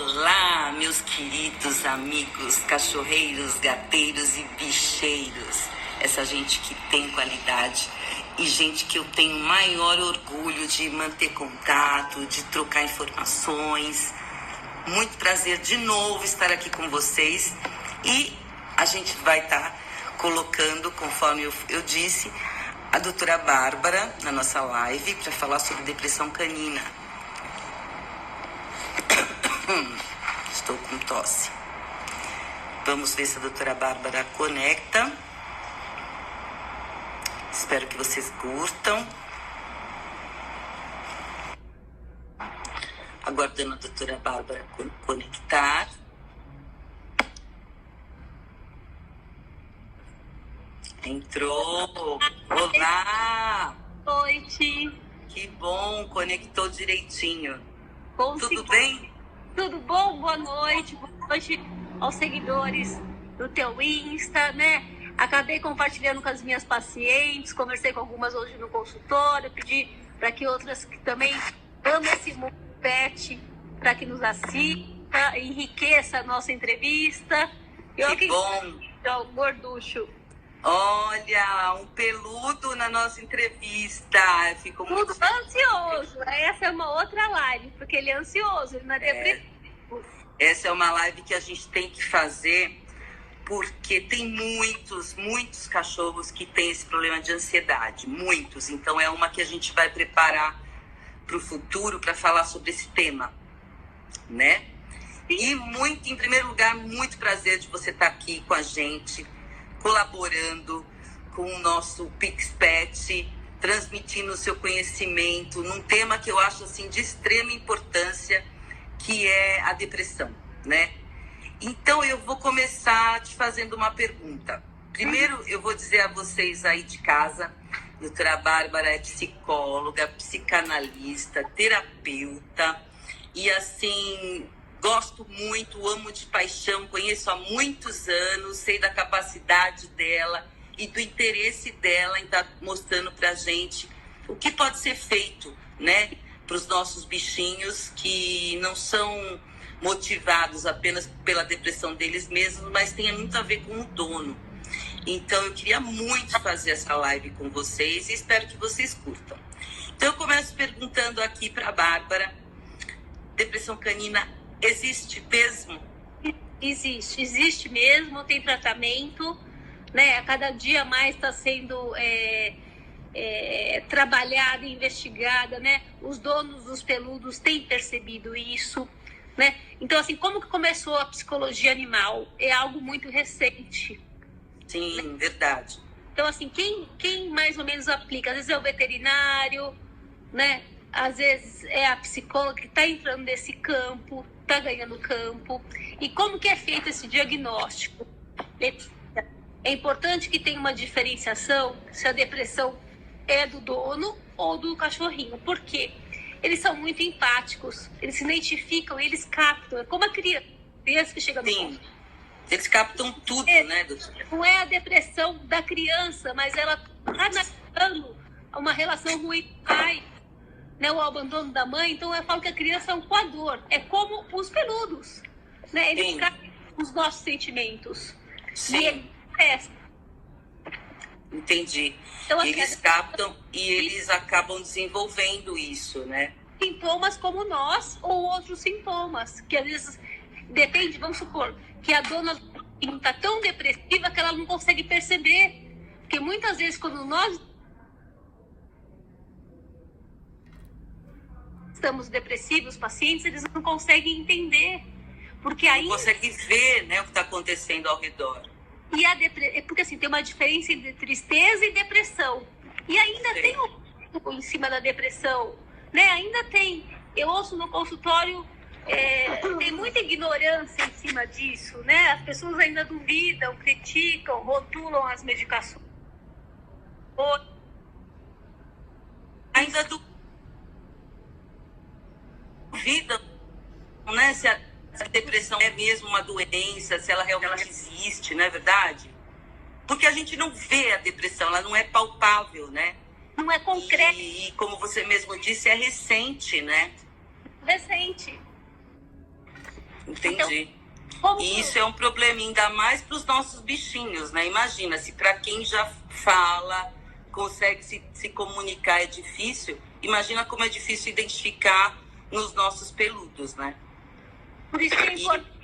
Olá, meus queridos amigos cachorreiros, gateiros e bicheiros. Essa gente que tem qualidade e gente que eu tenho maior orgulho de manter contato, de trocar informações. Muito prazer de novo estar aqui com vocês e a gente vai estar colocando, conforme eu disse, a doutora Bárbara na nossa live para falar sobre depressão canina. Estou com tosse. Vamos ver se a doutora Bárbara conecta. Espero que vocês curtam. Aguardando a doutora Bárbara conectar. Entrou. Olá! Boa noite. Que bom, conectou direitinho. Consegui. Tudo bem? Tudo bom? Boa noite aos seguidores do teu Insta, né? Acabei compartilhando com as minhas pacientes, conversei com algumas hoje no consultório, pedi para que outras que também amam esse mundo pet, para que nos assista, enriqueça a nossa entrevista. Que bom! Gorducho. Olha, um peludo na nossa entrevista. Eu fico muito ansioso. Essa é uma outra live, porque ele é ansioso, ele não é depressivo. Essa é uma live que a gente tem que fazer porque tem muitos cachorros que têm esse problema de ansiedade. Muitos. Então é uma que a gente vai preparar para o futuro para falar sobre esse tema, né? E em primeiro lugar, muito prazer de você estar aqui com a gente, colaborando com o nosso PixPet, transmitindo o seu conhecimento num tema que eu acho assim de extrema importância, que é a depressão, né? Então eu vou começar te fazendo uma pergunta. Primeiro eu vou dizer a vocês aí de casa, a doutora Bárbara é psicóloga, psicanalista, terapeuta e assim gosto muito, amo de paixão, conheço há muitos anos, sei da capacidade dela e do interesse dela em estar mostrando pra gente o que pode ser feito, né, para os nossos bichinhos que não são motivados apenas pela depressão deles mesmos, mas tem muito a ver com o dono. Então eu queria muito fazer essa live com vocês e espero que vocês curtam. Então eu começo perguntando aqui para a Bárbara, depressão canina existe mesmo? Existe mesmo, tem tratamento, né? A cada dia mais está sendo trabalhada e investigada, né? Os donos dos peludos têm percebido isso, né? Então, assim, como que começou a psicologia animal? É algo muito recente. Sim, né? Verdade. Então, assim, quem mais ou menos aplica? Às vezes é o veterinário, né? Às vezes é a psicóloga que está entrando nesse campo, está ganhando campo. E como que é feito esse diagnóstico? É importante que tenha uma diferenciação se a depressão é do dono ou do cachorrinho. Por quê? Eles são muito empáticos, eles se identificam, eles captam. É como a criança que chega no Sim, eles captam tudo, né, doutora? Não é a depressão da criança, mas ela está analisando uma relação ruim com o pai, né, o abandono da mãe. Então eu falo que a criança é um coador, é como os peludos, né? Eles captam os nossos sentimentos. Sim. E eles testam. Entendi. Então, eles captam e eles acabam desenvolvendo isso, né? Sintomas como nós ou outros sintomas, que às vezes depende, vamos supor, que a dona está tão depressiva que ela não consegue perceber. Porque muitas vezes quando nós estamos depressivos, os pacientes, eles não conseguem entender. Porque aí não consegue ver, né, o que está acontecendo ao redor. E porque assim, tem uma diferença entre tristeza e depressão. E ainda tem em cima da depressão, né? Ainda tem. Eu ouço no consultório, tem muita ignorância em cima disso, né? As pessoas ainda duvidam, criticam, rotulam as medicações. Ainda duvidam, né, se a depressão é mesmo uma doença, se ela realmente existe, não é verdade? Porque a gente não vê a depressão, ela não é palpável, né? Não é concreto. E como você mesmo disse, é recente, né? Recente. Entendi. Como E isso é um problema ainda mais para os nossos bichinhos, né? Imagina, se para quem já fala, consegue se comunicar é difícil, imagina como é difícil identificar nos nossos peludos, né? por isso que é importante.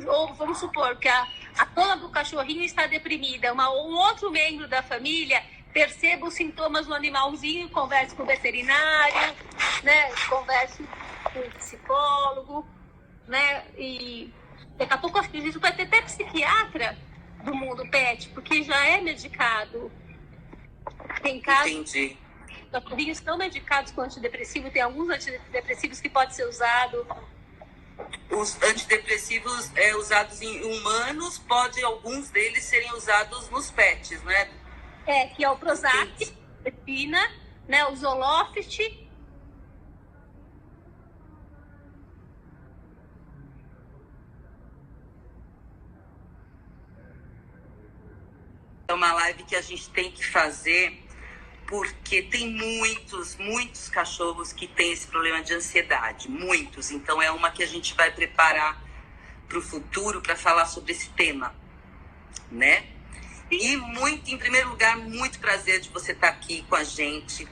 Ou vamos supor que a dona do cachorrinho está deprimida, um outro membro da família perceba os sintomas do animalzinho, converse com o veterinário, né? Converse com o psicólogo, né? E daqui a pouco acho que isso vai ter até psiquiatra do mundo pet, porque já é medicado. Tem casos Entendi. que os cachorrinhos estão medicados com antidepressivo, tem alguns antidepressivos que podem ser usados. Os antidepressivos usados em humanos, alguns deles serem usados nos pets, né? Que é o Prozac, Epina, né? O Zoloft. É uma live que a gente tem que fazer porque tem muitos cachorros que têm esse problema de ansiedade, muitos. Então é uma que a gente vai preparar para o futuro para falar sobre esse tema, né? E em primeiro lugar, muito prazer de você estar aqui com a gente,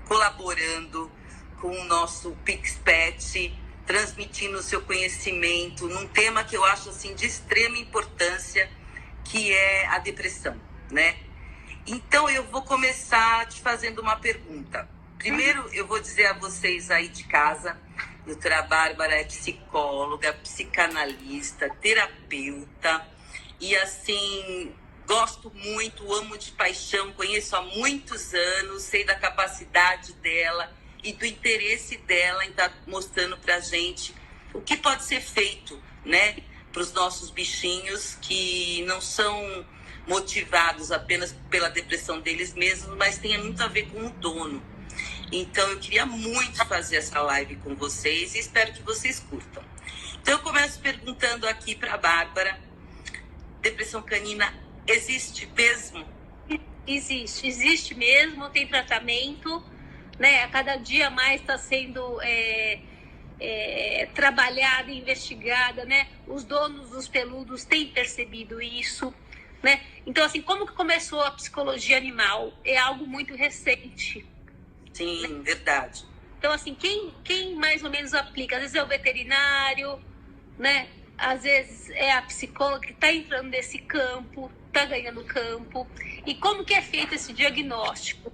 colaborando com o nosso PixPet, transmitindo o seu conhecimento num tema que eu acho assim de extrema importância, que é a depressão, né? Então, eu vou começar te fazendo uma pergunta. Primeiro, eu vou dizer a vocês aí de casa, a doutora Bárbara é psicóloga, psicanalista, terapeuta, e assim, gosto muito, amo de paixão, conheço há muitos anos, sei da capacidade dela e do interesse dela em estar mostrando pra gente o que pode ser feito, né, para os nossos bichinhos que não são motivados apenas pela depressão deles mesmos, mas tem muito a ver com o dono. Então, eu queria muito fazer essa live com vocês e espero que vocês curtam. Então, eu começo perguntando aqui para a Bárbara, depressão canina existe mesmo? Existe mesmo, tem tratamento, né? A cada dia mais está sendo trabalhada e investigada, né? Os donos dos peludos têm percebido isso, né? Então, assim, como que começou a psicologia animal? É algo muito recente. Sim, né? Verdade. Então, assim, quem mais ou menos aplica? Às vezes é o veterinário, né? Às vezes é a psicóloga que está entrando nesse campo, está ganhando campo. E como que é feito esse diagnóstico?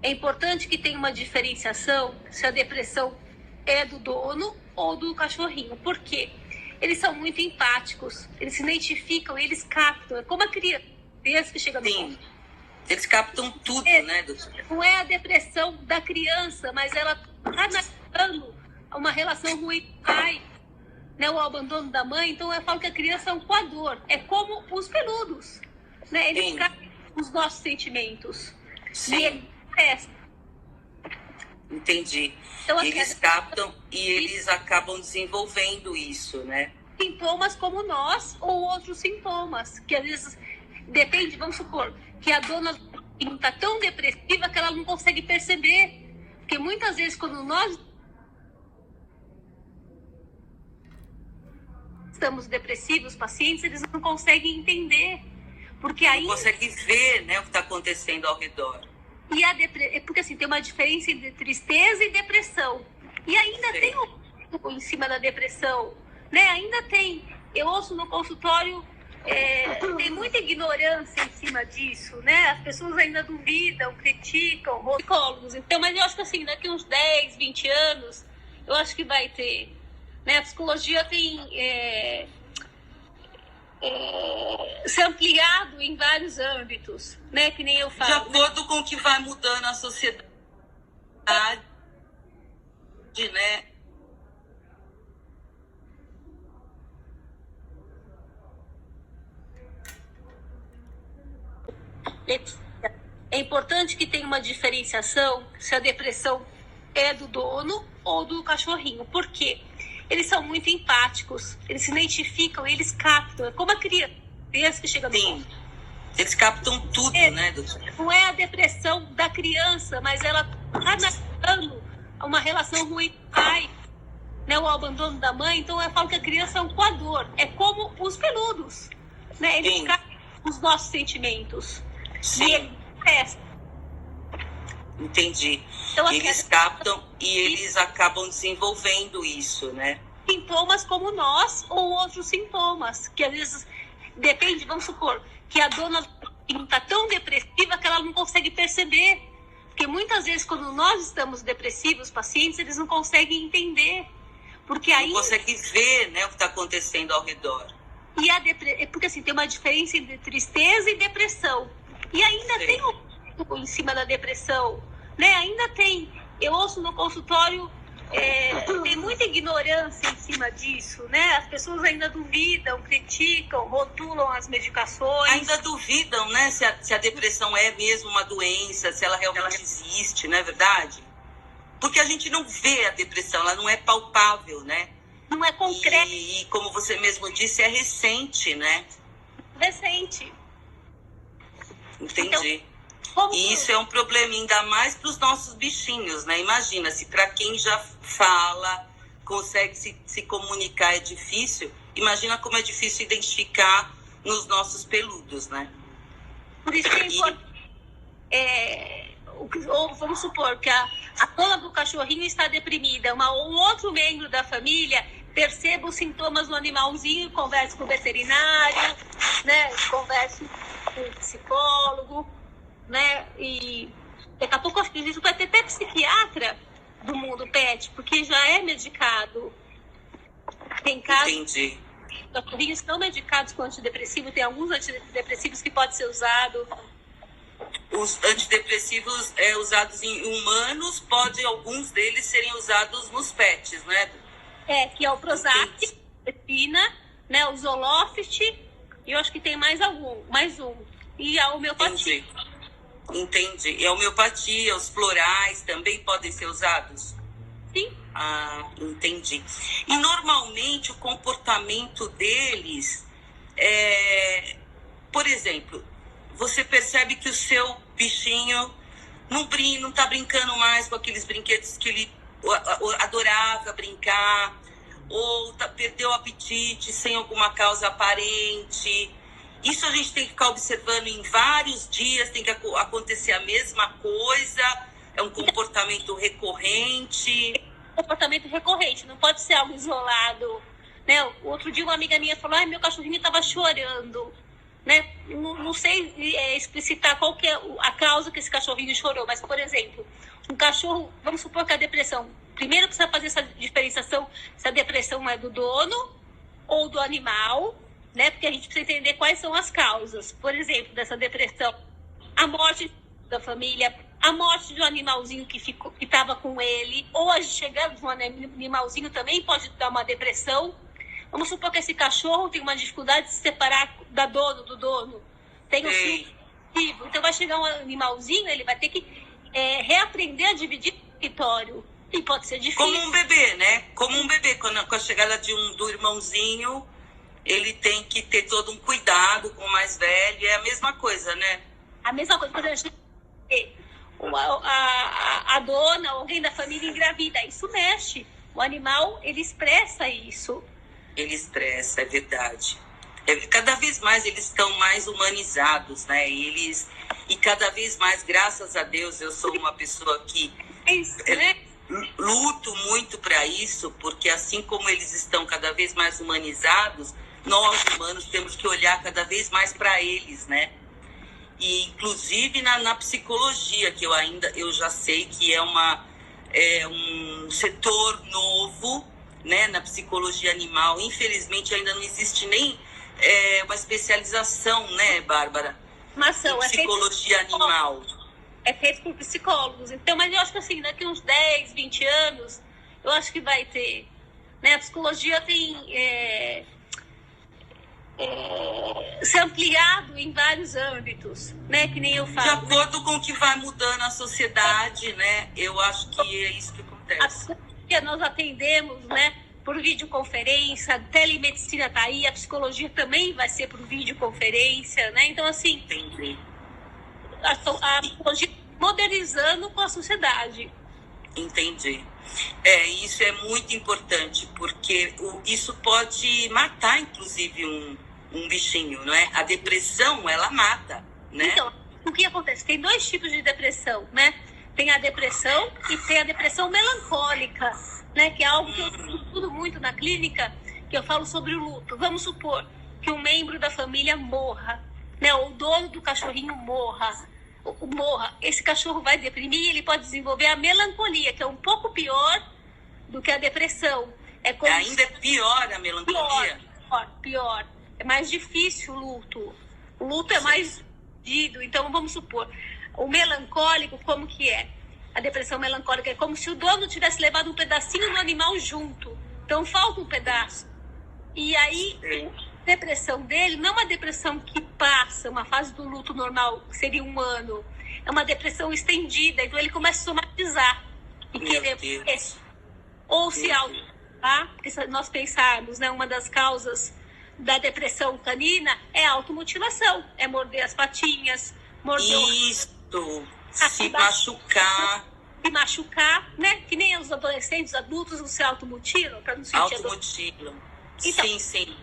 É importante que tenha uma diferenciação se a depressão é do dono ou do cachorrinho. Por quê? Eles são muito empáticos, eles se identificam, eles captam. É como a criança que chega no Sim, eles captam tudo, né, doutora? Não é a depressão da criança, mas ela está nascendo uma relação ruim com o pai, né, o abandono da mãe. Então eu falo que a criança é um coador, é como os peludos, né? Eles captam os nossos sentimentos. Sim. E eles prestam. Entendi. Então, eles captam e eles acabam desenvolvendo isso, né? Sintomas como nós ou outros sintomas, que às vezes depende, vamos supor, que a dona está tão depressiva que ela não consegue perceber. Porque muitas vezes quando nós estamos depressivos, os pacientes, eles não conseguem entender. Porque aí não conseguem ver, né, o que está acontecendo ao redor. E porque assim, tem uma diferença entre tristeza e depressão. E ainda tem em cima da depressão, né? Ainda tem. Eu ouço no consultório, tem muita ignorância em cima disso, né? As pessoas ainda duvidam, criticam, psicólogos. Então, mas eu acho que assim, daqui uns 10, 20 anos, eu acho que vai ter. Né? A psicologia tem ser ampliado em vários âmbitos, né? Que nem eu falo. De acordo com o que vai mudando a sociedade, né? É importante que tenha uma diferenciação se a depressão é do dono ou do cachorrinho. Por quê? Eles são muito empáticos, eles se identificam, eles captam. É como a criança que chega no Sim, eles captam tudo, né, doutora? Não é a depressão da criança, mas ela está nascendo uma relação ruim com o pai, né, o abandono da mãe. Então eu falo que a criança é um coador, é como os peludos, né? Eles captam os nossos sentimentos. Sim. E eles prestam. Entendi. Então, eles captam e eles acabam desenvolvendo isso, né? Sintomas como nós ou outros sintomas, que às vezes depende, vamos supor, que a dona está tão depressiva que ela não consegue perceber. Porque muitas vezes, quando nós estamos depressivos, os pacientes, eles não conseguem entender. Porque aí não consegue ver, né, o que está acontecendo ao redor. E porque assim, tem uma diferença entre tristeza e depressão. E ainda tem um em cima da depressão, né? Ainda tem. Eu ouço no consultório, tem muita ignorância em cima disso, né? As pessoas ainda duvidam, criticam, rotulam as medicações. Ainda duvidam, né, se a depressão é mesmo uma doença, se ela realmente existe, não é verdade? Porque a gente não vê a depressão, ela não é palpável, né? Não é concreto. E como você mesmo disse, é recente, né? Recente. Entendi. Então, e isso é um problema ainda mais para os nossos bichinhos, né? Imagina, se para quem já fala, consegue se comunicar é difícil, imagina como é difícil identificar nos nossos peludos, né? Por isso que é importante. Ou vamos supor que a dona do cachorrinho está deprimida, um outro membro da família perceba os sintomas do animalzinho, converse com o veterinário, né? Converse com o psicólogo, né? E daqui a pouco, acho que isso vai ter até psiquiatra do mundo pet, porque já é medicado. Tem casos. Entendi. Os cachorrinhos estão medicados com antidepressivo, tem alguns antidepressivos que podem ser usados. Os antidepressivos usados em humanos, alguns deles serem usados nos pets, né? Que é o Prozac, né? O Zoloft, e eu acho que tem mais um. E a homeopatia. Entendi. E a homeopatia, os florais também podem ser usados? Sim. Ah, entendi. E normalmente o comportamento deles por exemplo, você percebe que o seu bichinho não está brincando mais com aqueles brinquedos que ele adorava brincar, ou perdeu o apetite sem alguma causa aparente. Isso a gente tem que ficar observando em vários dias, tem que acontecer a mesma coisa, é um comportamento recorrente. Comportamento recorrente, não pode ser algo isolado, né? Outro dia uma amiga minha falou, meu cachorrinho estava chorando, né? Não sei explicitar qual que é a causa que esse cachorrinho chorou, mas, por exemplo, um cachorro, vamos supor que a depressão, primeiro precisa fazer essa diferenciação se a depressão é do dono ou do animal, né? Porque a gente precisa entender quais são as causas. Por exemplo, dessa depressão, a morte da família, a morte de um animalzinho que estava com ele, ou a chegada de um animalzinho também pode dar uma depressão. Vamos supor que esse cachorro tem uma dificuldade de se separar do dono. Tem um ciúme. Então vai chegar um animalzinho, ele vai ter que reaprender a dividir o território. E pode ser difícil. Como um bebê, né? Como um bebê, com a chegada do irmãozinho, ele tem que ter todo um cuidado com o mais velho. É a mesma coisa, né? A mesma coisa, por exemplo, a dona, alguém da família engravida. Isso mexe. O animal, ele expressa isso. Ele expressa, é verdade. Cada vez mais eles estão mais humanizados, né? E cada vez mais, graças a Deus, eu sou uma pessoa que luto muito para isso, porque assim como eles estão cada vez mais humanizados, nós humanos temos que olhar cada vez mais para eles, né? E inclusive na psicologia, que eu já sei que é um setor novo, né, na psicologia animal. Infelizmente ainda não existe nem uma especialização, né, Bárbara? Formação, em psicologia animal. É feito por psicólogos. Então, mas eu acho que assim, daqui uns 10, 20 anos, eu acho que vai ter. Né? A psicologia tem se ampliado em vários âmbitos, né? Que nem eu falo. De acordo com o que vai mudando a sociedade, né? Eu acho que é isso que acontece. Nós atendemos, né, por videoconferência, a telemedicina está aí, a psicologia também vai ser por videoconferência, né? Então, assim, entendi. A psicologia modernizando com a sociedade. Entendi. Isso é muito importante, porque isso pode matar, inclusive, um bichinho, não é? A depressão, ela mata, né? Então, o que acontece? Tem 2 tipos de depressão, né? Tem a depressão e tem a depressão melancólica, né? Que é algo que eu estudo muito na clínica, que eu falo sobre o luto. Vamos supor que um membro da família morra, né? Ou o dono do cachorrinho morra. Esse cachorro vai deprimir e ele pode desenvolver a melancolia, que é um pouco pior do que a depressão. Ainda é pior a melancolia? Pior. É mais difícil o luto. O luto é mais dividido. Então, vamos supor, o melancólico, como que é? A depressão melancólica é como se o dono tivesse levado um pedacinho do animal junto. Então, falta um pedaço. E aí, a depressão dele não é uma depressão que passa, uma fase do luto normal, que seria 1 ano. É uma depressão estendida. Então, ele começa a somatizar. E querer ou se tá? Porque se nós pensarmos, né, uma das causas da depressão canina é a automutilação, é morder as patinhas, morder se machucar. Se machucar, né? Que nem os adolescentes, adultos não se automutilam para não sentir automutilam. Então, Sim.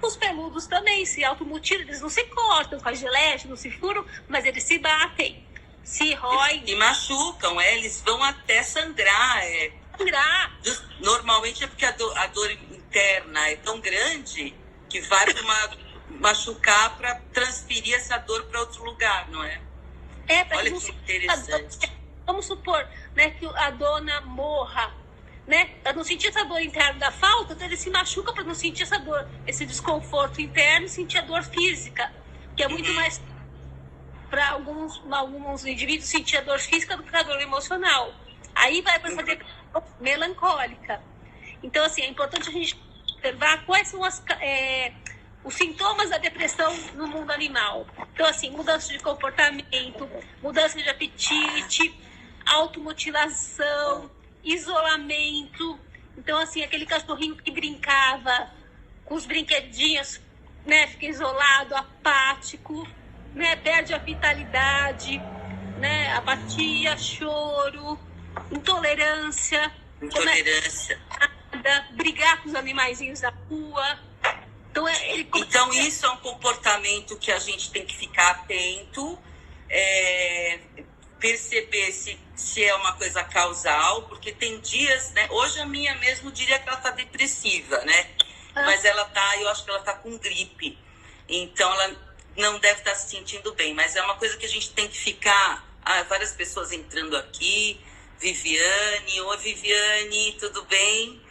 Os peludos também se automutilam, eles não se cortam com a gilete, não se furam, mas eles se batem, se roem. E machucam, eles vão até sangrar. Normalmente é porque a dor interna é tão grande que vai para machucar para transferir essa dor para outro lugar, não é? Olha que interessante. Vamos supor, né, que a dona morra, né? Para não sentir essa dor interna da falta, então ele se machuca para não sentir essa dor, esse desconforto interno e sentir a dor física, que é muito mais para alguns indivíduos sentir a dor física do que a dor emocional. Aí vai para essa depressão melancólica. Então, assim, é importante a gente observar quais são os sintomas da depressão no mundo animal. Então, assim, mudança de comportamento, mudança de apetite, automutilação, isolamento. Então, assim, aquele cachorrinho que brincava com os brinquedinhos, né, fica isolado, apático, né, perde a vitalidade, né, apatia, choro, intolerância, brigar com os animaizinhos da rua. Então, isso é um comportamento que a gente tem que ficar atento, perceber se é uma coisa causal, porque tem dias, né? Hoje a minha mesmo diria que ela está depressiva, né? Mas eu acho que ela está com gripe. Então, ela não deve estar se sentindo bem. Mas é uma coisa que a gente tem que ficar... várias pessoas entrando aqui. Viviane, oi Viviane, tudo bem?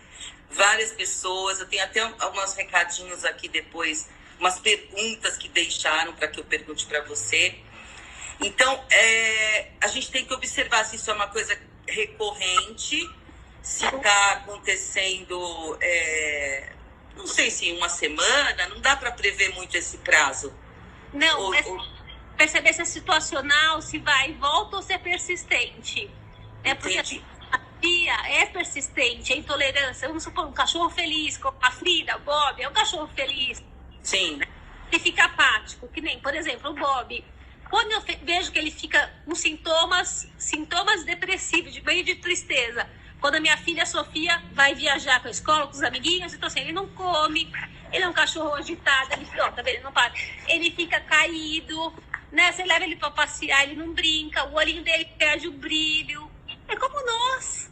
Várias pessoas, eu tenho até alguns recadinhos aqui depois, umas perguntas que deixaram para que eu pergunte para você. Então, a gente tem que observar se isso é uma coisa recorrente, se está acontecendo, não sei se em 1 semana, não dá para prever muito esse prazo. Não, perceber se é situacional, se vai e volta ou se é persistente. Porque a apatia é persistente, a intolerância. Vamos supor, um cachorro feliz, como a Frida, o Bob, é um cachorro feliz. Sim. Ele fica apático, que nem, por exemplo, o Bob. Quando eu vejo que ele fica com sintomas depressivos, meio de tristeza, quando a minha filha Sofia vai viajar com a escola, com os amiguinhos, então assim, ele não come, ele é um cachorro agitado, ele, tá vendo? Ele não para. Ele fica caído, né? Você leva ele para passear, ele não brinca, o olhinho dele perde o brilho. É como nós.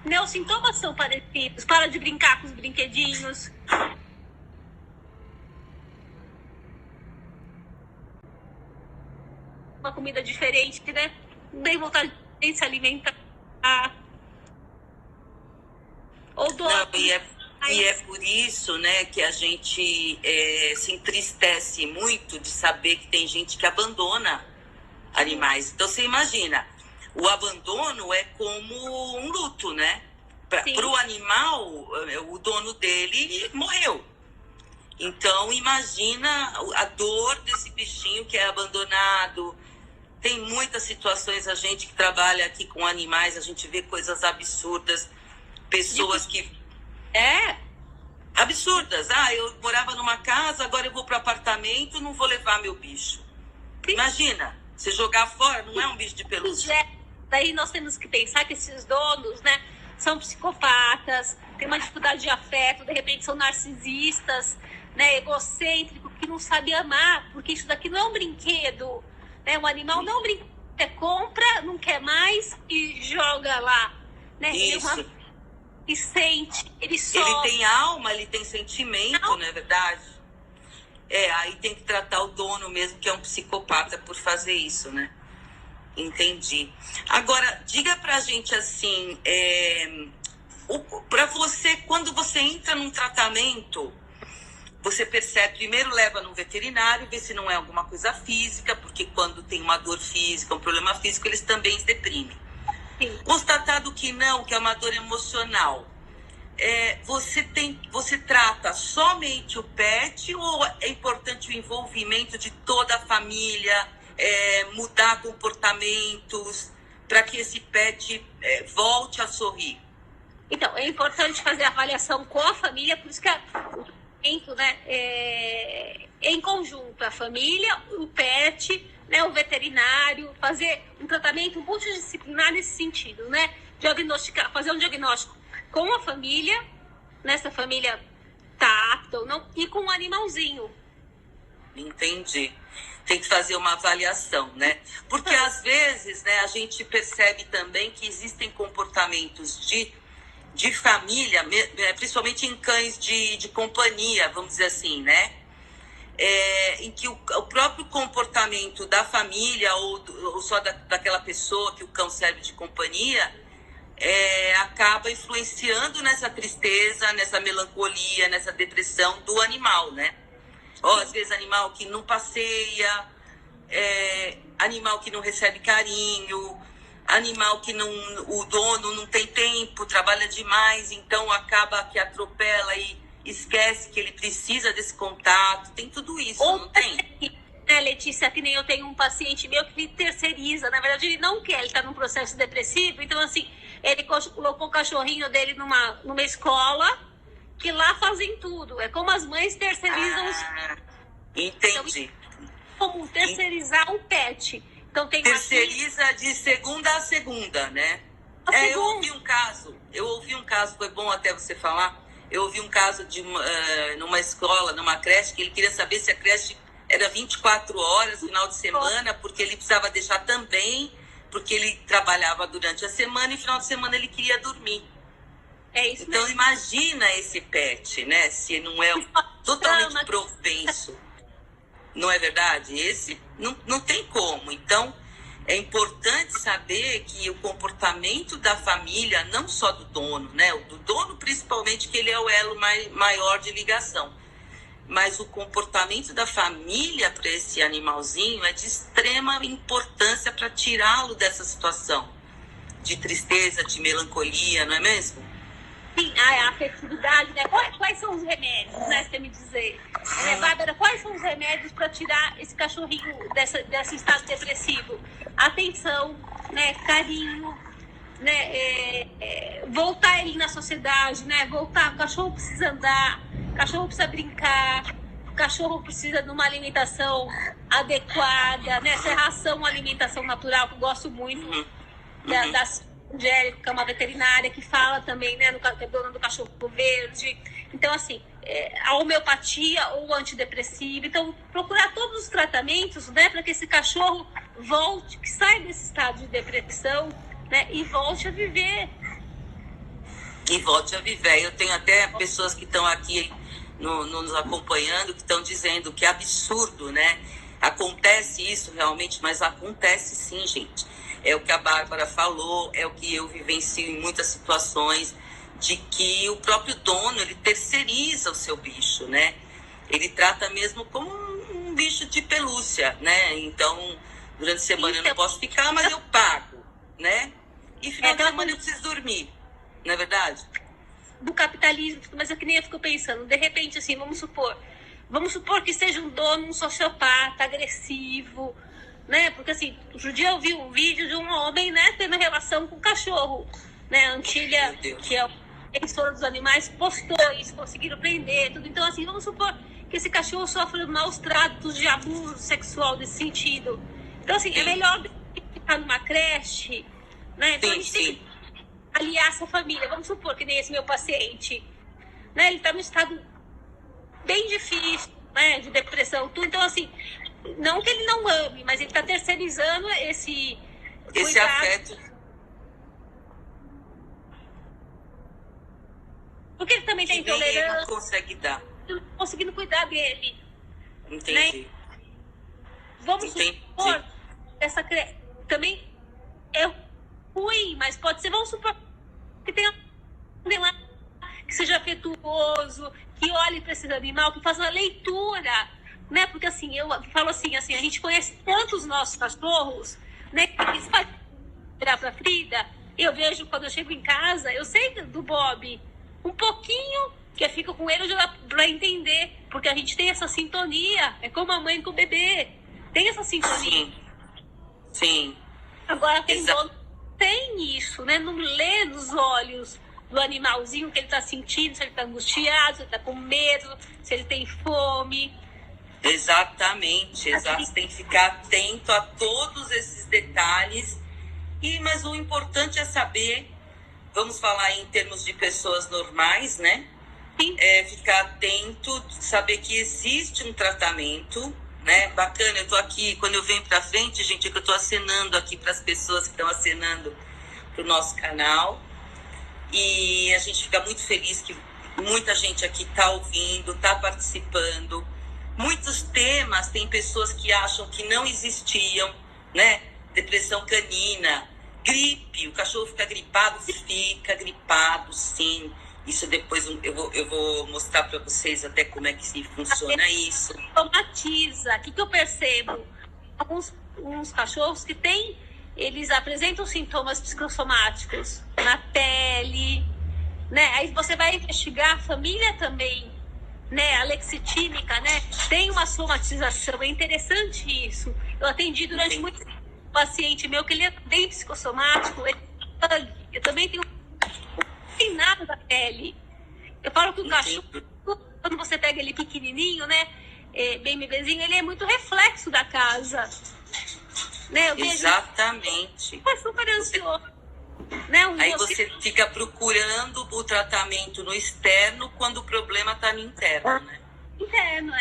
Né? Os sintomas são parecidos. Para de brincar com os brinquedinhos. Uma comida diferente, né? Não tem vontade de se alimentar. Ou dorme. E é por isso, né, que a gente se entristece muito de saber que tem gente que abandona animais. Então, você imagina... O abandono é como um luto, né? Para o animal, o dono dele morreu. Então, imagina a dor desse bichinho que é abandonado. Tem muitas situações, a gente que trabalha aqui com animais, a gente vê coisas absurdas. Pessoas que... Absurdas. Eu morava numa casa, agora eu vou para o apartamento, não vou levar meu bicho. Imagina, você jogar fora, não é um bicho de pelúcia. Daí nós temos que pensar que esses donos, né, são psicopatas, têm uma dificuldade de afeto, de repente são narcisistas, né, egocêntricos, que não sabem amar, porque isso daqui não é um brinquedo, né? O animal não brinca, compra, não quer mais e joga lá, né? Isso. E sente, ele sofre. Ele tem alma, ele tem sentimento, não é verdade? Aí tem que tratar o dono mesmo, que é um psicopata, por fazer isso, né? Entendi. Agora, diga pra gente assim, pra você, quando você entra num tratamento, você percebe, primeiro leva no veterinário, vê se não é alguma coisa física, porque quando tem uma dor física, um problema físico, eles também se deprimem. Sim. Constatado que não, que é uma dor emocional, você trata somente o pet ou é importante o envolvimento de toda a família, mudar comportamentos para que esse pet volte a sorrir? Então, é importante fazer a avaliação com a família, por isso que o tratamento, né, em conjunto, a família, o pet, né, o veterinário, fazer um tratamento multidisciplinar nesse sentido, né? Fazer um diagnóstico com a família, nessa família tá apta ou não, e com o animalzinho. Entendi. Tem que fazer uma avaliação, né? Porque às vezes, né, a gente percebe também que existem comportamentos de família, principalmente em cães de companhia, vamos dizer assim, né? Em que o próprio comportamento da família ou só daquela pessoa que o cão serve de companhia acaba influenciando nessa tristeza, nessa melancolia, nessa depressão do animal, né? Às vezes animal que não passeia, animal que não recebe carinho, animal que o dono não tem tempo, trabalha demais, então acaba que atropela e esquece que ele precisa desse contato. Tem tudo isso, não tem? Letícia, que nem eu tenho um paciente meu que terceiriza. Na verdade, ele não quer, ele está num processo depressivo. Então, assim, ele colocou o cachorrinho dele numa escola que lá fazem tudo. É como as mães terceirizam os... Entendi. Então, como terceirizar o pet. Então, tem terceiriza de segunda a segunda, né? Eu ouvi um caso, foi bom até você falar. Eu ouvi um caso numa escola, numa creche, que ele queria saber se a creche era 24 horas, final de semana, porque ele precisava deixar também, porque ele trabalhava durante a semana e final de semana ele queria dormir. É isso então, mesmo. Imagina esse pet, né? Se não é totalmente propenso. Não é verdade? Esse não tem como. Então, é importante saber que o comportamento da família, não só do dono, né? O do dono, principalmente, que ele é o elo maior de ligação. Mas o comportamento da família para esse animalzinho é de extrema importância para tirá-lo dessa situação de tristeza, de melancolia, não é mesmo? Sim, a afetividade, né? Quais são os remédios, né? Você me dizer. Bárbara, quais são os remédios para tirar esse cachorrinho desse estado depressivo? Atenção, né? Carinho, né? Voltar ele na sociedade, né? Voltar, o cachorro precisa andar, o cachorro precisa brincar, o cachorro precisa de uma alimentação adequada, né? Essa ração, uma alimentação natural, que eu gosto muito das Angélica, que é uma veterinária, que fala também, né, que é dona do cachorro verde. Então, assim, a homeopatia ou antidepressivo. Então, procurar todos os tratamentos, né, para que esse cachorro volte, que saia desse estado de depressão, né, e volte a viver. Eu tenho até pessoas que estão aqui nos acompanhando, que estão dizendo que é absurdo, né? Acontece isso realmente, mas acontece sim, gente. É o que a Bárbara falou, é o que eu vivencio em muitas situações, de que o próprio dono, ele terceiriza o seu bicho, né? Ele trata mesmo como um bicho de pelúcia, né? Então, durante a semana eu não posso ficar, mas eu pago, né? E final de semana eu preciso dormir, não é verdade? Do capitalismo, mas é que nem eu fico pensando, de repente, assim, vamos supor que seja um dono, um sociopata, agressivo, né? Porque assim, outro dia eu vi um vídeo de um homem, né, tendo relação com o cachorro, né? A Antília, que é a defensora dos animais, postou isso, conseguiram prender, tudo. Então, assim, vamos supor que esse cachorro sofre maus tratos de abuso sexual nesse sentido. Então, assim, é melhor ficar numa creche, né? Então, a aliar essa família. Vamos supor que nem esse meu paciente, né? Ele está num estado bem difícil, né? De depressão, tudo. Então, assim, não que ele não ame, mas ele está terceirizando esse afeto. Porque ele também tem intolerância. Ele não consegue dar. Não conseguindo cuidar dele. Entendi. Né? Vamos supor, essa também é ruim, mas pode ser, vamos supor que tenha lá que seja afetuoso, que olhe para esse animal, que faça uma leitura, né? Porque assim, eu falo assim, a gente conhece tantos nossos cachorros, né? Que eles fazem virar para Frida. Eu vejo quando eu chego em casa, eu sei do Bob um pouquinho, que eu fico com ele para entender, porque a gente tem essa sintonia, é como a mãe com o bebê, tem essa sintonia. Sim. Agora tem dono tem isso, né? Não lê nos olhos do animalzinho que ele está sentindo, se ele está angustiado, se ele está com medo, se ele tem fome. Exatamente, exato. Tem que ficar atento a todos esses detalhes. Mas o importante é saber, vamos falar em termos de pessoas normais, né? Sim. Ficar atento, saber que existe um tratamento, né? Bacana, eu tô aqui, quando eu venho pra frente, gente, é que eu tô acenando aqui para as pessoas que estão acenando pro nosso canal. E a gente fica muito feliz que muita gente aqui tá ouvindo, tá participando. Muitos temas, tem pessoas que acham que não existiam, né? Depressão canina, gripe, o cachorro fica gripado, sim. Isso depois eu vou mostrar para vocês até como é que funciona isso. Somatiza. O que eu percebo? Alguns cachorros que eles apresentam sintomas psicossomáticos na pele, né? Aí você vai investigar a família também, né? A lexitímica, né? Tem uma somatização, é interessante isso. Eu atendi durante muito tempo um paciente meu que ele é bem psicossomático, eu também tenho tem nada da pele. Eu falo que o cachorro, quando você pega ele pequenininho, né, bem bebezinho, ele é muito reflexo da casa, né? Exatamente. É super ansioso, né? Aí você fica procurando o tratamento no externo quando o problema está no interno, né? Interno,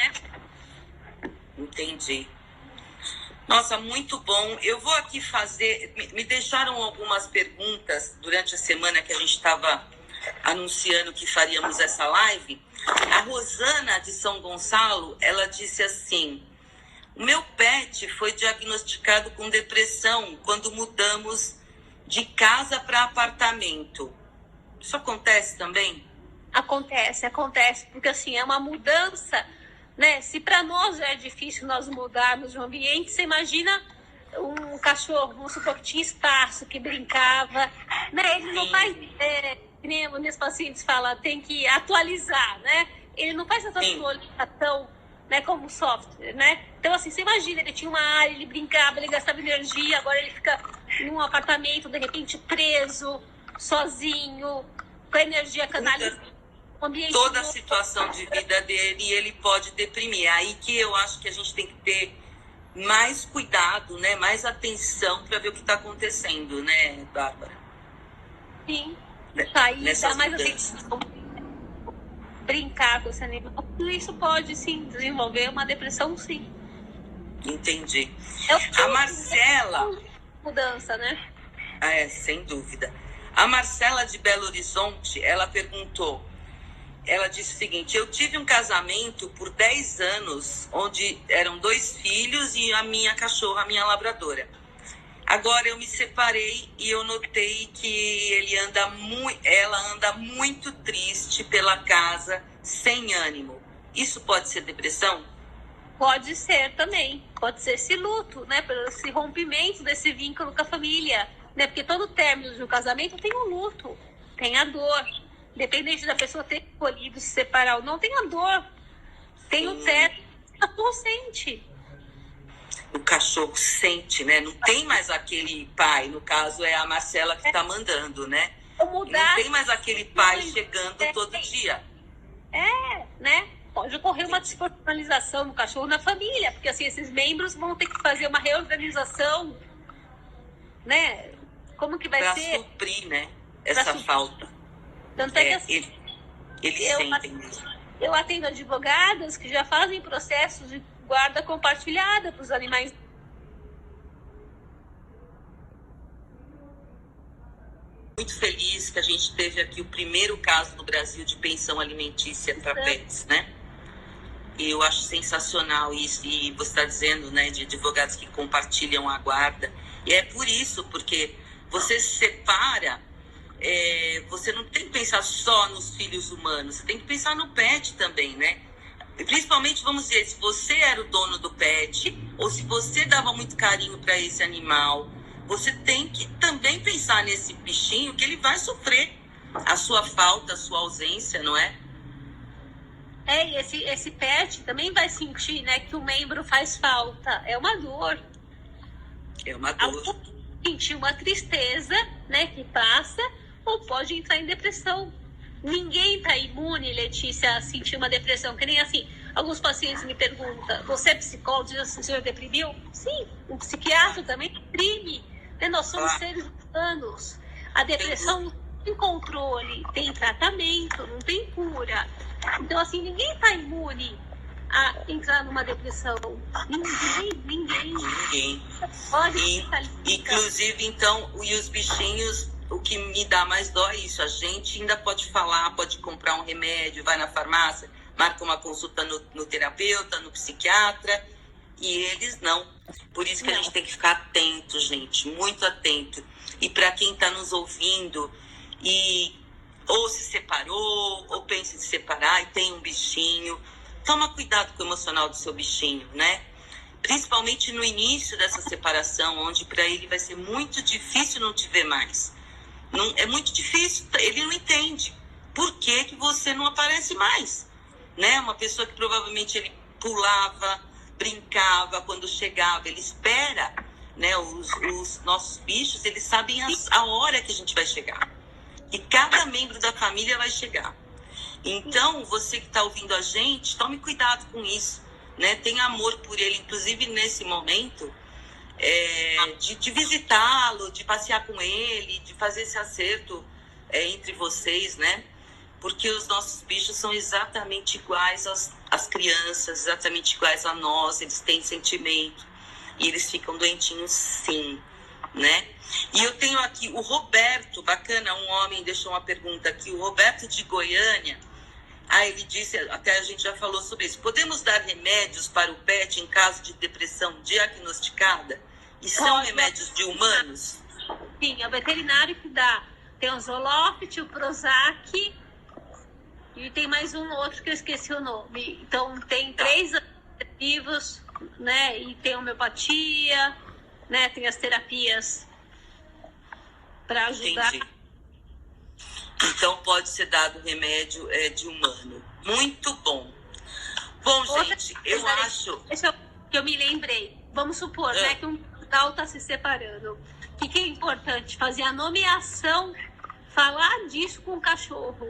Entendi. Nossa, muito bom. Eu vou aqui fazer... Me deixaram algumas perguntas durante a semana que a gente estava anunciando que faríamos essa live. A Rosana, de São Gonçalo, ela disse assim: o meu pet foi diagnosticado com depressão quando mudamos de casa para apartamento. Isso acontece também? Acontece, porque assim, é uma mudança... Né? Se para nós já é difícil nós mudarmos de um ambiente, você imagina um cachorro, vamos supor que tinha espaço, que brincava, né? Ele não faz, nem meus pacientes falam, tem que atualizar, né? Ele não faz essa atualização, né, como software, né? Então, assim, você imagina, ele tinha uma área, ele brincava, ele gastava energia, agora ele fica num apartamento, de repente preso, sozinho, com a energia canalizada. Toda a situação de vida dele, ele pode deprimir. É aí que eu acho que a gente tem que ter mais cuidado, né? Mais atenção para ver o que está acontecendo, né, Bárbara? Sim. Sair, dar mais atenção, brincar com esse animal. Isso pode, sim, desenvolver uma depressão, sim. Entendi. A Marcela... Mudança, né? Sem dúvida. A Marcela de Belo Horizonte, ela perguntou... Ela disse o seguinte: eu tive um casamento por 10 anos, onde eram 2 filhos e a minha cachorra, a minha labradora. Agora eu me separei e eu notei que ela anda muito triste pela casa, sem ânimo. Isso pode ser depressão? Pode ser também. Pode ser esse luto, né? Pelo esse rompimento desse vínculo com a família, né? Porque todo término de um casamento tem um luto, tem a dor. Independente da pessoa ter escolhido se separar ou não, tem a dor. Tem o teto. O cachorro sente. O cachorro sente, né? Não tem mais aquele pai. No caso, é a Marcela que está mandando, né? Não tem mais aquele pai chegando todo dia. Né? Pode ocorrer uma despersonalização no cachorro na família. Porque, assim, esses membros vão ter que fazer uma reorganização, né? Como que vai ser? Para suprir, né? essa falta. Tanto é que assim, eles sentem mesmo. Eu atendo advogadas que já fazem processos de guarda compartilhada para os animais. Muito feliz que a gente teve aqui o primeiro caso no Brasil de pensão alimentícia para pets, né? E eu acho sensacional isso, e você está dizendo, né, de advogados que compartilham a guarda. E é por isso, porque você se separa, você não tem que pensar só nos filhos humanos, você tem que pensar no pet também, né? E principalmente, vamos dizer, se você era o dono do pet, ou se você dava muito carinho para esse animal, você tem que também pensar nesse bichinho que ele vai sofrer a sua falta, a sua ausência, não é? E esse pet também vai sentir, né, que o membro faz falta. É uma dor. É uma dor. Sentir uma tristeza, né, que passa, ou pode entrar em depressão. Ninguém está imune, Letícia, a sentir uma depressão. Que nem assim, alguns pacientes me perguntam, você é psicólogo, o senhor deprimiu? Sim, um psiquiatra também deprime. Nós somos seres humanos. A depressão não tem controle, tem tratamento, não tem cura. Então, assim, ninguém está imune a entrar numa depressão. Ninguém. Pode inclusive, então, e os bichinhos, o que me dá mais dó é isso. A gente ainda pode falar, pode comprar um remédio, vai na farmácia, marca uma consulta no terapeuta, no psiquiatra, e eles não. Por isso que a gente tem que ficar atento, gente, muito atento. E para quem está nos ouvindo e ou se separou, ou pensa em se separar e tem um bichinho, toma cuidado com o emocional do seu bichinho, né? Principalmente no início dessa separação, onde para ele vai ser muito difícil não te ver mais. Não, é muito difícil, ele não entende por que você não aparece mais, né? Uma pessoa que provavelmente ele pulava, brincava quando chegava, ele espera, né? Os nossos bichos, eles sabem a hora que a gente vai chegar. E cada membro da família vai chegar. Então, você que está ouvindo a gente, tome cuidado com isso, né? Tenha amor por ele, inclusive nesse momento, de visitá-lo, de passear com ele, de fazer esse acerto entre vocês, né? Porque os nossos bichos são exatamente iguais às crianças, exatamente iguais a nós, eles têm sentimento e eles ficam doentinhos sim, né? E eu tenho aqui o Roberto, bacana, um homem deixou uma pergunta aqui, o Roberto de Goiânia. Ele disse, até a gente já falou sobre isso, podemos dar remédios para o pet em caso de depressão diagnosticada? E são remédios de humanos? Sim, é o veterinário que dá. Tem o Zoloft, o Prozac e tem mais um outro que eu esqueci o nome. Então tem 3 antidepressivos, né? E tem homeopatia, né? Tem as terapias para ajudar. Entendi. Então pode ser dado remédio de humano. Muito bom. Bom, gente, eu acho... Que eu me lembrei. Vamos supor, né, que um casal está se separando. O que é importante? Fazer a nomeação, falar disso com o cachorro.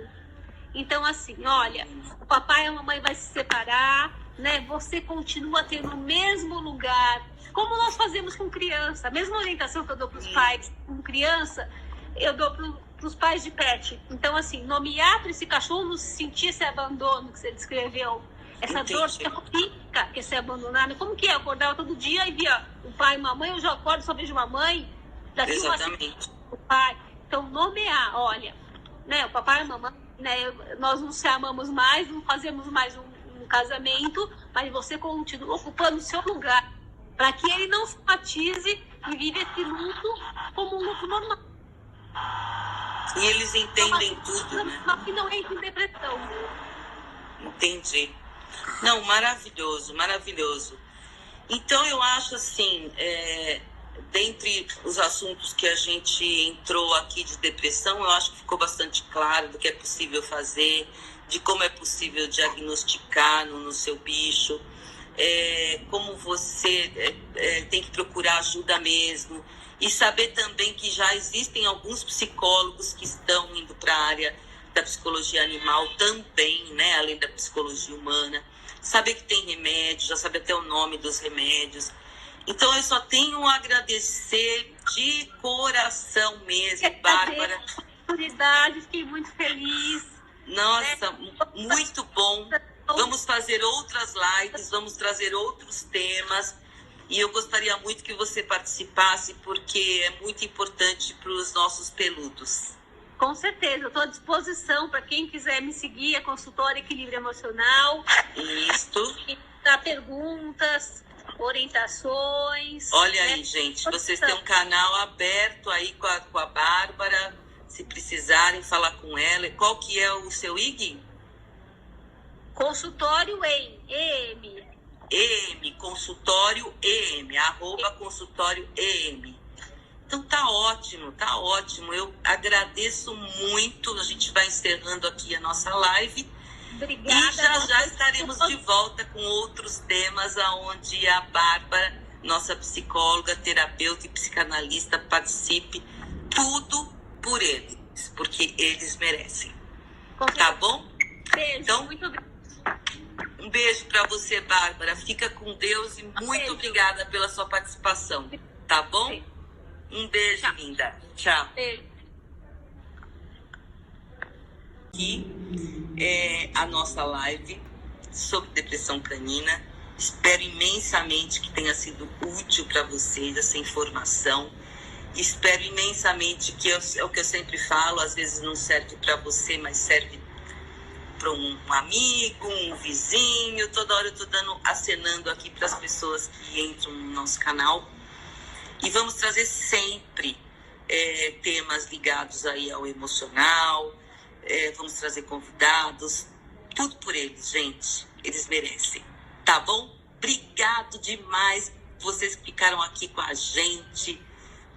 Então, assim, olha, o papai e a mamãe vai se separar, né? Você continua tendo o mesmo lugar. Como nós fazemos com criança. A mesma orientação que eu dou para os pais com criança, eu dou para os pais de pet. Então, assim, nomear para esse cachorro não sentir esse abandono que você descreveu. Essa dor física que é ser abandonado. Como que é? Eu acordava todo dia e via o pai e a mamãe, eu já acordo, só vejo a mamãe. Daqui exatamente. O pai. Então, nomear, olha, né, o papai e a mamãe, né, nós não se amamos mais, não fazemos mais um casamento, mas você continua ocupando o seu lugar, para que ele não somatize e vive esse luto como um luto normal. E eles entendem tudo, né? E não entra em depressão. Entendi. Não, maravilhoso, maravilhoso. Então, eu acho assim, dentre os assuntos que a gente entrou aqui de depressão, eu acho que ficou bastante claro do que é possível fazer, de como é possível diagnosticar no seu bicho, como você tem que procurar ajuda mesmo, e saber também que já existem alguns psicólogos que estão indo para a área da psicologia animal também, né, além da psicologia humana, saber que tem remédio, já sabe até o nome dos remédios. Então, eu só tenho a agradecer de coração mesmo, Bárbara, oportunidade, fiquei muito feliz. Nossa, muito bom. Vamos fazer outras lives, vamos trazer outros temas. E eu gostaria muito que você participasse, porque é muito importante para os nossos peludos. Com certeza, eu estou à disposição para quem quiser me seguir, a consultora Equilíbrio Emocional. Isso. Dar perguntas, orientações. Olha aí, gente, vocês têm um canal aberto aí com a Bárbara, se precisarem falar com ela. Qual que é o seu IG? Consultório EM. Consultório EM, @consultório EM. Então tá ótimo. Eu agradeço muito. A gente vai encerrando aqui a nossa live. Obrigada. E já estaremos de volta com outros temas onde a Bárbara, nossa psicóloga, terapeuta e psicanalista, participe. Tudo por eles, porque eles merecem. Tá bom? Beijo, então, muito obrigada. Um beijo para você, Bárbara. Fica com Deus e muito obrigada pela sua participação. Tá bom? Um beijo, tchau. Linda. Tchau. Beijo. Aqui é a nossa live sobre depressão canina. Espero imensamente que tenha sido útil para vocês essa informação. Espero imensamente que é o que eu sempre falo, às vezes não serve para você, mas serve para um amigo, um vizinho. Toda hora eu estou acenando aqui para as pessoas que entram no nosso canal. E vamos trazer sempre temas ligados aí ao emocional. Vamos trazer convidados. Tudo por eles, gente. Eles merecem. Tá bom? Obrigado demais vocês que ficaram aqui com a gente.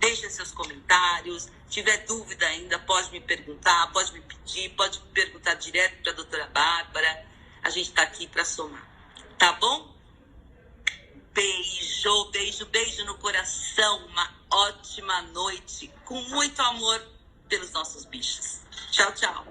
Deixem seus comentários. Se tiver dúvida ainda, pode me perguntar, pode me pedir, pode me perguntar direto para a doutora Bárbara. A gente está aqui para somar. Tá bom? Beijo no coração. Uma ótima noite. Com muito amor pelos nossos bichos. Tchau, tchau.